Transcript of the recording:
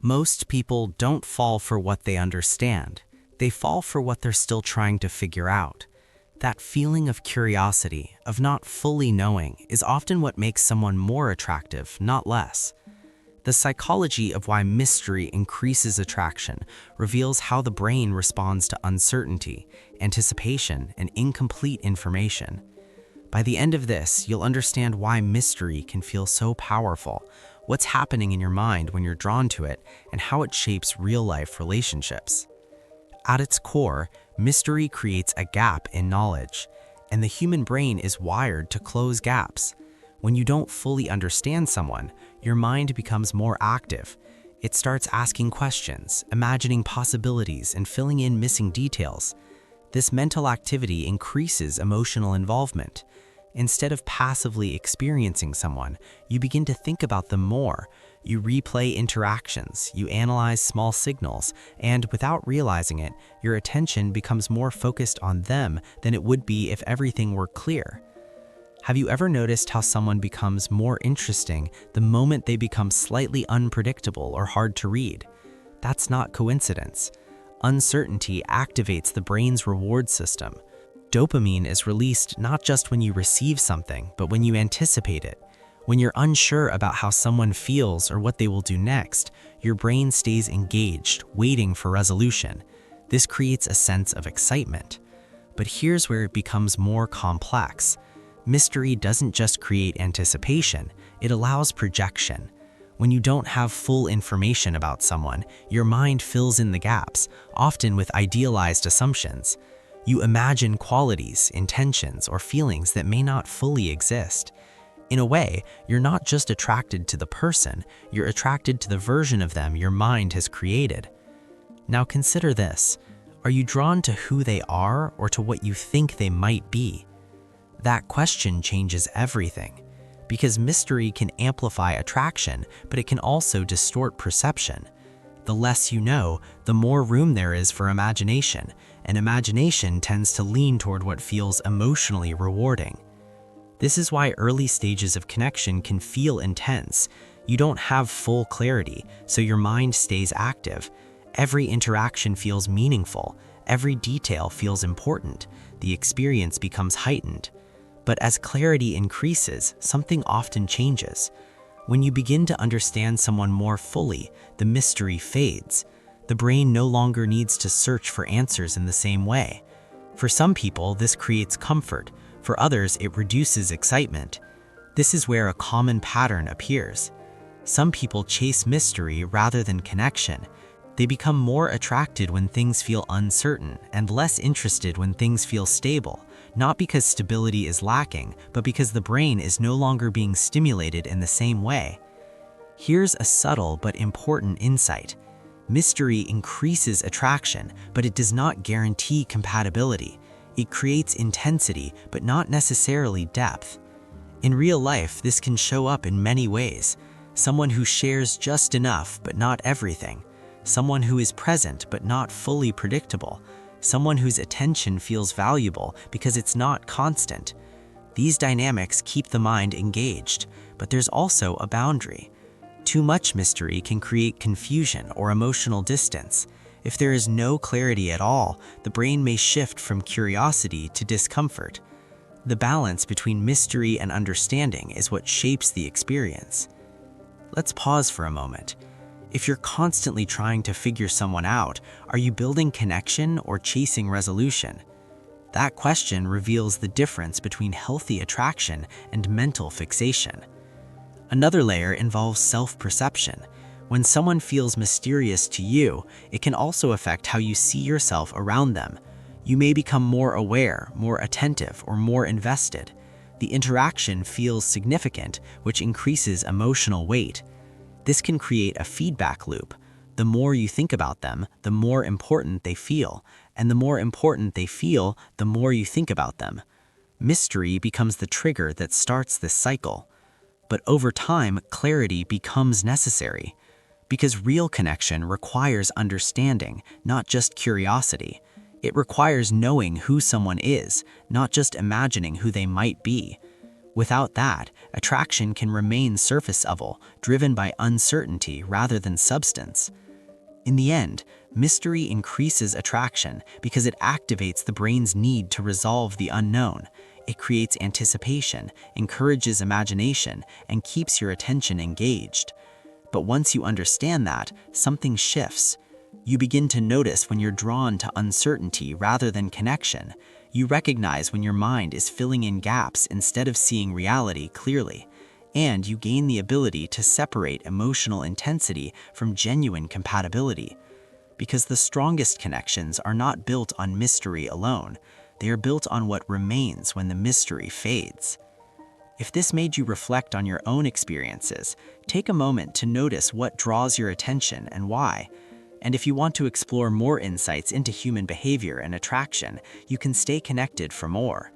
Most people don't fall for what they understand. They fall for what they're still trying to figure out. That feeling of curiosity, of not fully knowing, is often what makes someone more attractive, not less. The psychology of why mystery increases attraction reveals how the brain responds to uncertainty, anticipation, and incomplete information. By the end of this, you'll understand why mystery can feel so powerful, what's happening in your mind when you're drawn to it, and how it shapes real-life relationships. At its core, mystery creates a gap in knowledge, and the human brain is wired to close gaps. When you don't fully understand someone, your mind becomes more active. It starts asking questions, imagining possibilities, and filling in missing details. This mental activity increases emotional involvement. Instead of passively experiencing someone, you begin to think about them more. You replay interactions, you analyze small signals, and without realizing it, your attention becomes more focused on them than it would be if everything were clear. Have you ever noticed how someone becomes more interesting the moment they become slightly unpredictable or hard to read? That's not coincidence. Uncertainty activates the brain's reward system. Dopamine is released not just when you receive something, but when you anticipate it. When you're unsure about how someone feels or what they will do next, your brain stays engaged, waiting for resolution. This creates a sense of excitement. But here's where it becomes more complex. Mystery doesn't just create anticipation, it allows projection. When you don't have full information about someone, your mind fills in the gaps, often with idealized assumptions. You imagine qualities, intentions, or feelings that may not fully exist. In a way, you're not just attracted to the person, you're attracted to the version of them your mind has created. Now consider this. Are you drawn to who they are or to what you think they might be? That question changes everything. Because mystery can amplify attraction, but it can also distort perception. The less you know, the more room there is for imagination, and imagination tends to lean toward what feels emotionally rewarding. This is why early stages of connection can feel intense. You don't have full clarity, so your mind stays active. Every interaction feels meaningful, every detail feels important, the experience becomes heightened. But as clarity increases, something often changes. When you begin to understand someone more fully, the mystery fades. The brain no longer needs to search for answers in the same way. For some people, this creates comfort. For others, it reduces excitement. This is where a common pattern appears. Some people chase mystery rather than connection. They become more attracted when things feel uncertain and less interested when things feel stable, not because stability is lacking, but because the brain is no longer being stimulated in the same way. Here's a subtle but important insight. Mystery increases attraction, but it does not guarantee compatibility. It creates intensity, but not necessarily depth. In real life, this can show up in many ways. Someone who shares just enough, but not everything. Someone who is present, but not fully predictable. Someone whose attention feels valuable because it's not constant. These dynamics keep the mind engaged, but there's also a boundary. Too much mystery can create confusion or emotional distance. If there is no clarity at all, the brain may shift from curiosity to discomfort. The balance between mystery and understanding is what shapes the experience. Let's pause for a moment. If you're constantly trying to figure someone out, are you building connection or chasing resolution? That question reveals the difference between healthy attraction and mental fixation. Another layer involves self-perception. When someone feels mysterious to you, it can also affect how you see yourself around them. You may become more aware, more attentive, or more invested. The interaction feels significant, which increases emotional weight. This can create a feedback loop. The more you think about them, the more important they feel, and the more important they feel, the more you think about them. Mystery becomes the trigger that starts this cycle. But over time, clarity becomes necessary. Because real connection requires understanding, not just curiosity. It requires knowing who someone is, not just imagining who they might be. Without that, attraction can remain surface level, driven by uncertainty rather than substance. In the end, mystery increases attraction because it activates the brain's need to resolve the unknown. It creates anticipation, encourages imagination, and keeps your attention engaged. But once you understand that, something shifts. You begin to notice when you're drawn to uncertainty rather than connection. You recognize when your mind is filling in gaps instead of seeing reality clearly. And you gain the ability to separate emotional intensity from genuine compatibility. Because the strongest connections are not built on mystery alone, they are built on what remains when the mystery fades. If this made you reflect on your own experiences, take a moment to notice what draws your attention and why. And if you want to explore more insights into human behavior and attraction, you can stay connected for more.